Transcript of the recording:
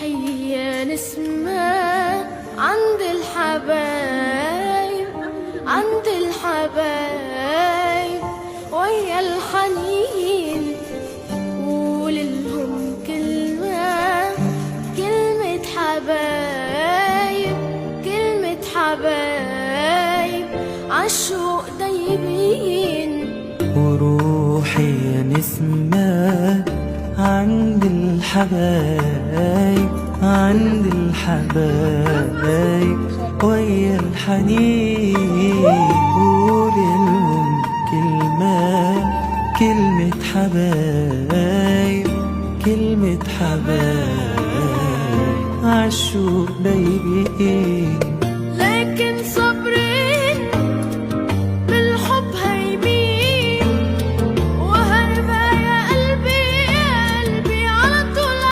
روحي يا نسمة عند الحبايب، عند الحبايب ويا الحنين، قوللهم كلمة، كلمة حبايب، كلمة حبايب عالشوق دايبين. وروحي يا نسمة عند الحبايب، عند الحبايب ويا الحنين، قوللهم كلمة، كلمة حبايب، كلمة حبايب عالشوق دايبين. لكن صبري